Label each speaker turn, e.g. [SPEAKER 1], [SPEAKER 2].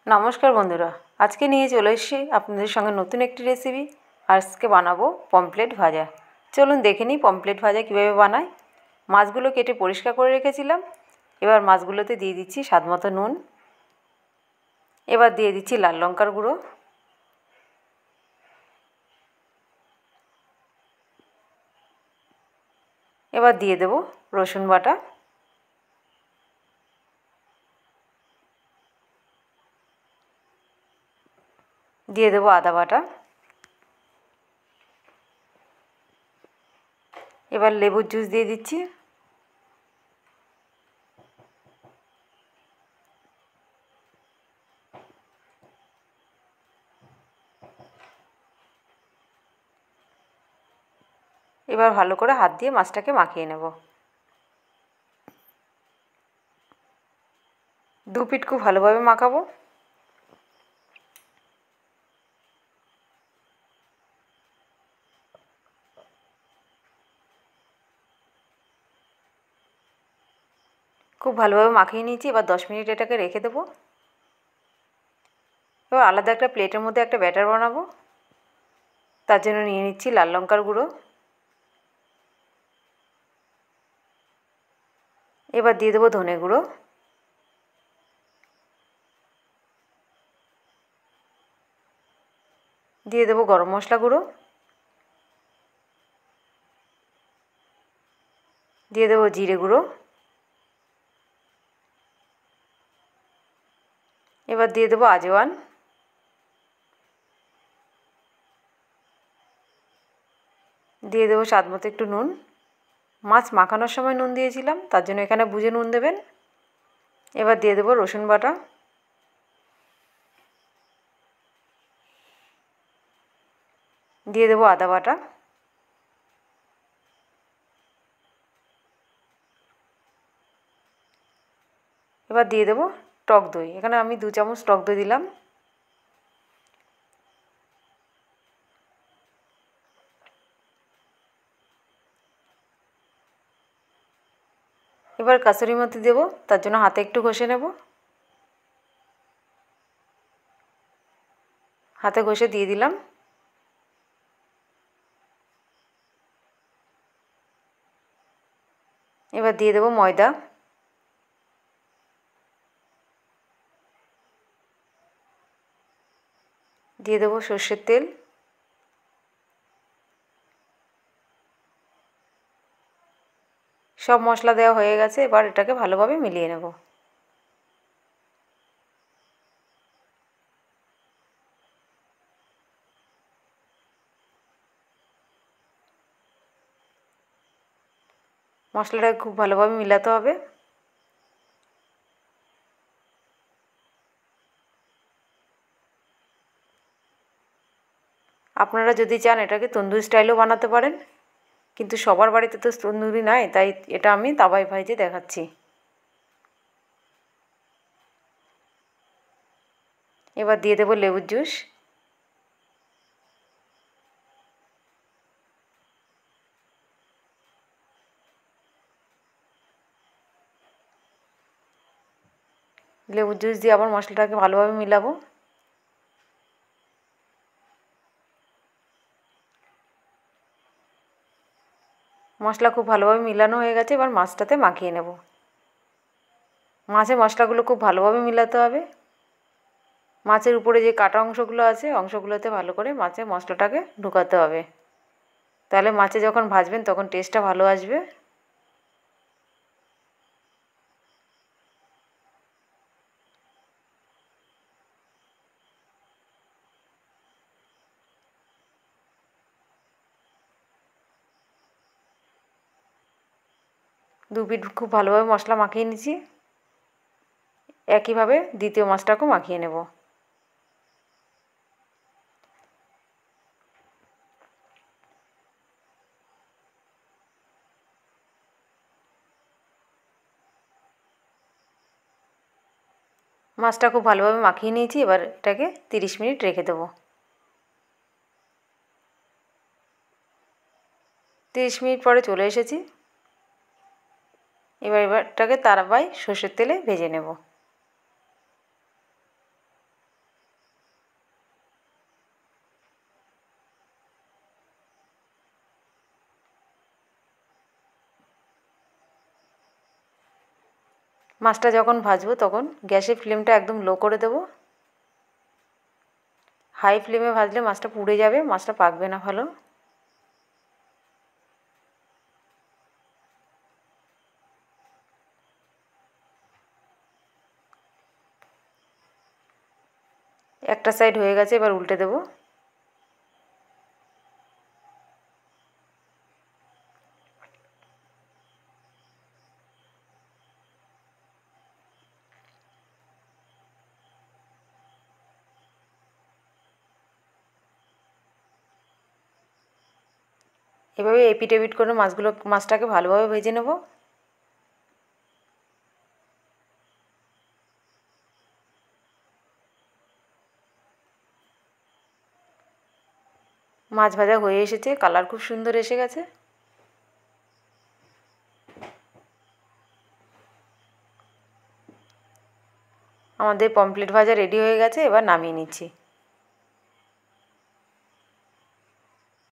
[SPEAKER 1] নমস্কার বন্ধুরা, আজকে নিয়ে চলে এসেছি আপনাদের সঙ্গে নতুন একটি রেসিপি। আজকে বানাবো পমফ্রেট ভাজা। চলুন দেখে নিই পমফ্রেট ভাজা কীভাবে বানায়। মাছগুলো কেটে পরিষ্কার করে রেখেছিলাম। এবার মাছগুলোতে দিয়ে দিচ্ছি স্বাদমতো নুন। এবার দিয়ে দিচ্ছি লাল লঙ্কার গুঁড়ো, এবার দিয়ে দেব রসুন বাটা, দিয়ে দেবো আদা বাটা। এবার লেবুর জুস দিয়ে দিচ্ছি। এবার ভালো করে হাত দিয়ে মাছটাকে মাখিয়ে নেব। দু পিঠ খুব ভালোভাবে মাখাবো। খুব ভালোভাবে মাখিয়ে নিয়েছি। এবার 10 মিনিট এটাকে রেখে দেবো। এবার আলাদা একটা প্লেটের মধ্যে একটা ব্যাটার বানাবো। তার জন্য নিয়ে নিচ্ছি লাল লঙ্কার গুঁড়ো, এবার দিয়ে দেবো ধনে গুঁড়ো, দিয়ে দেবো গরম মশলা গুঁড়ো, দিয়ে দেবো জিরে গুঁড়ো, এবার দিয়ে দেবো আজওয়ান, দিয়ে দেবো স্বাদ মতো একটু নুন। মাছ মাখানোর সময় নুন দিয়েছিলাম, তার জন্য এখানে বুঝে নুন দেবেন। এবার দিয়ে দেবো রসুন বাটা, দিয়ে দেবো আদা বাটা, এবার দিয়ে দেবো টক দই। এখানে আমি 2 চামচ টক দই দিলাম। এবার কাসুরি মেথি দেবো, তার জন্য হাতে একটু ঘষে নেব। হাতে ঘষে দিয়ে দিলাম। এবার দিয়ে দেবো ময়দা, দিয়ে দেবো সর্ষের তেল, সব মশলা দেওয়া হয়ে গেছে। এবার এটাকে ভালোভাবে মিলিয়ে নেব। মশলাটা খুব ভালোভাবে মিলাতে হবে। আপনারা যদি চান এটাকে তন্দুরি স্টাইলেও বানাতে পারেন, কিন্তু সবার বাড়িতে তো তন্দুরি নাই, তাই এটা আমি তাওয়ায় ভেজে দেখাচ্ছি। এবার দিয়ে দেবো লেবুর জুস, লেবুর জুস দিয়ে আবার মশলাটাকে ভালোভাবে মিলাবো। মশলা খুব ভালোভাবে মিলানো হয়ে গেছে। এবার মাছটাতে মাখিয়ে নেব। মাছে মশলাগুলো খুব ভালোভাবে মিলাতে হবে। মাছের উপরে যে কাটা অংশগুলো আছে, অংশগুলোতে ভালো করে মাছে মশলাটাকে ঢোকাতে হবে। তাহলে মাছে যখন ভাজবেন তখন টেস্টটা ভালো আসবে। দু পিঠ খুব ভালোভাবে মশলা মাখিয়ে নিয়েছি। একইভাবে দ্বিতীয় মাছটাকেও মাখিয়ে নেব। মাছটা খুব ভালোভাবে মাখিয়ে নিয়েছি। এবার এটাকে 30 মিনিট রেখে দেবো। 30 মিনিট পরে চলে এসেছি। এবার এটাকে তাওয়ায় সর্ষের তেলে ভেজে নেব। মাছটা যখন ভাজবো তখন গ্যাসের ফ্লেমটা একদম লো করে দেবো। হাই ফ্লেমে ভাজলে মাছটা পুড়ে যাবে, মাছটা পাকবে না ভালো। একটা সাইড হয়ে গেছে, এবার উল্টে দেবো। এভাবে এপিট এপিট করে মাছটাকে ভালোভাবে ভেজে নেব। মাছ ভাজা হয়ে এসেছে, কালার খুব সুন্দর এসে গেছে। আমাদের পমফ্রেট ভাজা রেডি হয়ে গেছে, এবার নামিয়ে নিচ্ছি।